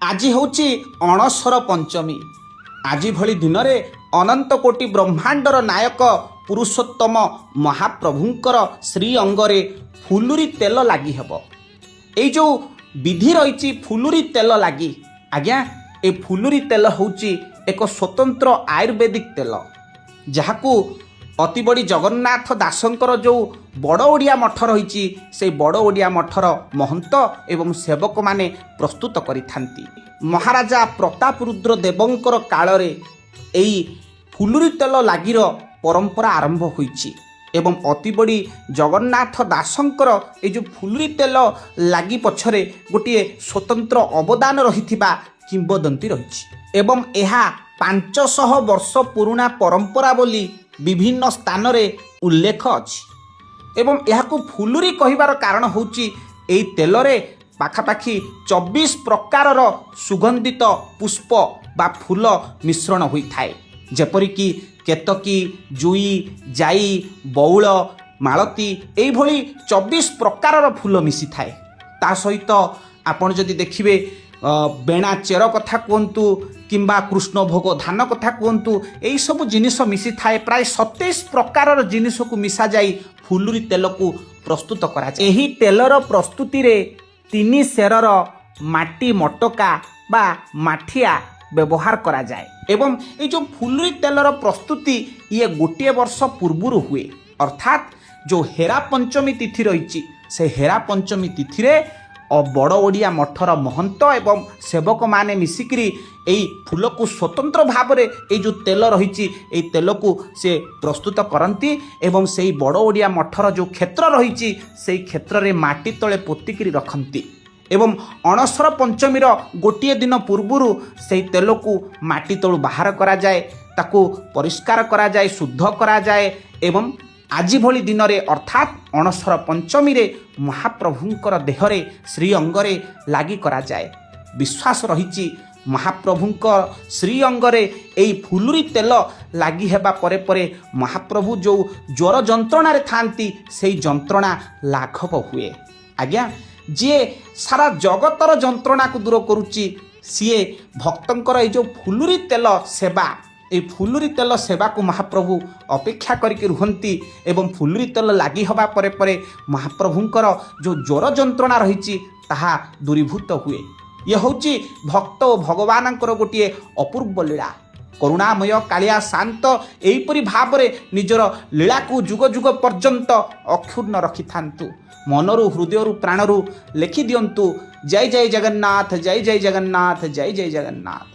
ଆଜି ହେଉଛି ଅଣସର ପଞ୍ଚମୀ। ଆଜି ଭଳି ଦିନରେ ଅନନ୍ତ କୋଟି ବ୍ରହ୍ମାଣ୍ଡର ନାୟକ ପୁରୁଷୋତ୍ତମ ମହାପ୍ରଭୁଙ୍କର ଶ୍ରୀ ଅଙ୍ଗରେ ଫୁଲୁରି ତେଲ ଲାଗି ହେବ। ଏଇ ଯେଉଁ ବିଧି ରହିଛି ଫୁଲୁରି ତେଲ ଲାଗି, ଆଜ୍ଞା ଏ ଫୁଲୁରି ତେଲ ହେଉଛି ଏକ ସ୍ୱତନ୍ତ୍ର ଆୟୁର୍ବେଦିକ ତେଲ, ଯାହାକୁ ଅତିବଡ଼ି ଜଗନ୍ନାଥ ଦାସଙ୍କର ଯେଉଁ ବଡ଼ ଓଡ଼ିଆ ମଠ ରହିଛି ସେହି ବଡ଼ ଓଡ଼ିଆ ମଠର ମହନ୍ତ ଏବଂ ସେବକମାନେ ପ୍ରସ୍ତୁତ କରିଥାନ୍ତି। ମହାରାଜା ପ୍ରତାପରୁଦ୍ର ଦେବଙ୍କର କାଳରେ ଏହି ଫୁଲୁରି ତେଲ ଲାଗିର ପରମ୍ପରା ଆରମ୍ଭ ହୋଇଛି ଏବଂ ଅତିବଡ଼ି ଜଗନ୍ନାଥ ଦାସଙ୍କର এই ଯେଉଁ ଫୁଲୁରି ତେଲ ଲାଗି ପଛରେ ଗୋଟିଏ ସ୍ୱତନ୍ତ୍ର ଅବଦାନ ରହିଥିବା କିମ୍ବଦନ୍ତୀ ରହିଛି ଏବଂ ଏହା 500 ବର୍ଷ ପୁରୁଣା ପରମ୍ପରା ବୋଲି ବିଭିନ୍ନ ସ୍ଥାନରେ ଉଲ୍ଲେଖ ଅଛି। ଏବଂ ଏହାକୁ ଫୁଲୁରି କହିବାର କାରଣ ହେଉଛି ଏହି ତେଲରେ ପାଖାପାଖି 24 ପ୍ରକାରର ସୁଗନ୍ଧିତ ପୁଷ୍ପ ବା ଫୁଲ ମିଶ୍ରଣ ହୋଇଥାଏ, ଯେପରିକି କେତକୀ, ଜୁଇ, ଜାଇ, ବଉଳ, ମାଳତୀ ଏଇଭଳି 24 ପ୍ରକାରର ଫୁଲ ମିଶିଥାଏ। ତା ସହିତ ଆପଣ ଯଦି ଦେଖିବେ ବେଣା ଚେର କଥା କୁହନ୍ତୁ କିମ୍ବା କୃଷ୍ଣ ଭୋଗ ଧାନ କଥା କୁହନ୍ତୁ, ଏହିସବୁ ଜିନିଷ ମିଶିଥାଏ। ପ୍ରାୟ 27 ପ୍ରକାରର ଜିନିଷକୁ ମିଶାଯାଇ ଫୁଲୁରି ତେଲକୁ ପ୍ରସ୍ତୁତ କରାଯାଏ। ଏହି ତେଲର ପ୍ରସ୍ତୁତିରେ 3 ସେରର ମାଟି ମଟକା ବା ମାଠିଆ ବ୍ୟବହାର କରାଯାଏ ଏବଂ এই ଯେଉଁ ଫୁଲୁରି ତେଲର ପ୍ରସ୍ତୁତି ଇଏ ଗୋଟିଏ ବର୍ଷ ପୂର୍ବରୁ ହୁଏ, ଅର୍ଥାତ୍ ଯେଉଁ ହେରା ପଞ୍ଚମୀ ତିଥି ରହିଛି ସେ ହେରା ପଞ୍ଚମୀ ତିଥିରେ ବଡ଼ ଓଡ଼ିଆ ମଠର ମହନ୍ତ ଏବଂ ସେବକମାନେ ମିଶିକିରି এই ଫୁଲକୁ ସ୍ୱତନ୍ତ୍ର ଭାବରେ এই ଯେଉଁ ତେଲ ରହିଛି এই ତେଲକୁ ସେ ପ୍ରସ୍ତୁତ କରନ୍ତି ଏବଂ ସେହି ବଡ଼ ଓଡ଼ିଆ ମଠର ଯେଉଁ କ୍ଷେତ୍ର ରହିଛି ସେହି କ୍ଷେତ୍ରରେ ମାଟି ତଳେ ପୋତିକିରି ରଖନ୍ତି ଏବଂ ଅଣସର ପଞ୍ଚମୀର ଗୋଟିଏ ଦିନ ପୂର୍ବରୁ ସେହି ତେଲକୁ ମାଟି ତଳୁ ବାହାର କରାଯାଏ, ତାକୁ ପରିଷ୍କାର କରାଯାଏ, ଶୁଦ୍ଧ କରାଯାଏ ଏବଂ ଆଜି ଭଳି ଦିନରେ ଅର୍ଥାତ୍ ଅଣସର ପଞ୍ଚମୀରେ ମହାପ୍ରଭୁଙ୍କର ଦେହରେ ଶ୍ରୀ ଅଙ୍ଗରେ ଲାଗି କରାଯାଏ। ବିଶ୍ୱାସ ରହିଛି ମହାପ୍ରଭୁଙ୍କ ଶ୍ରୀ ଅଙ୍ଗରେ ଏହି ଫୁଲୁରି ତେଲ ଲାଗି ହେବା ପରେ ପରେ ମହାପ୍ରଭୁ ଯେଉଁ ଜ୍ୱର ଯନ୍ତ୍ରଣାରେ ଥାଆନ୍ତି ସେହି ଯନ୍ତ୍ରଣା ଲାଘବ ହୁଏ। ଆଜ୍ଞା ଯିଏ ସାରା ଜଗତର ଯନ୍ତ୍ରଣାକୁ ଦୂର କରୁଛି ସିଏ ଭକ୍ତଙ୍କର এই ଯେଉଁ ଫୁଲୁରି ତେଲ ସେବା, এই ଫୁଲୁରି ତେଲ ସେବାକୁ ମହାପ୍ରଭୁ ଅପେକ୍ଷା କରିକି ରୁହନ୍ତି ଏବଂ ଫୁଲୁରି ତେଲ ଲାଗି ହେବା ପରେ ପରେ ମହାପ୍ରଭୁଙ୍କର ଯେଉଁ ଜ୍ୱର ଯନ୍ତ୍ରଣା ରହିଛି ତାହା ଦୂରୀଭୂତ ହୁଏ। ଇଏ ହେଉଛି ଭକ୍ତ ଓ ଭଗବାନଙ୍କର ଗୋଟିଏ ଅପୂର୍ବ ଲୀଳା। କରୁଣାମୟ କାଳିଆ ଶାନ୍ତ ଏହିପରି ଭାବରେ ନିଜର ଲୀଳାକୁ ଯୁଗ ଯୁଗ ପର୍ଯ୍ୟନ୍ତ ଅକ୍ଷୁର୍ଣ୍ଣ ରଖିଥାନ୍ତୁ। ମନରୁ ହୃଦୟରୁ ପ୍ରାଣରୁ ଲେଖିଦିଅନ୍ତୁ ଜୟ ଜୟ ଜଗନ୍ନାଥ, ଜୟ ଜୟ ଜଗନ୍ନାଥ, ଜୟ ଜୟ ଜଗନ୍ନାଥ।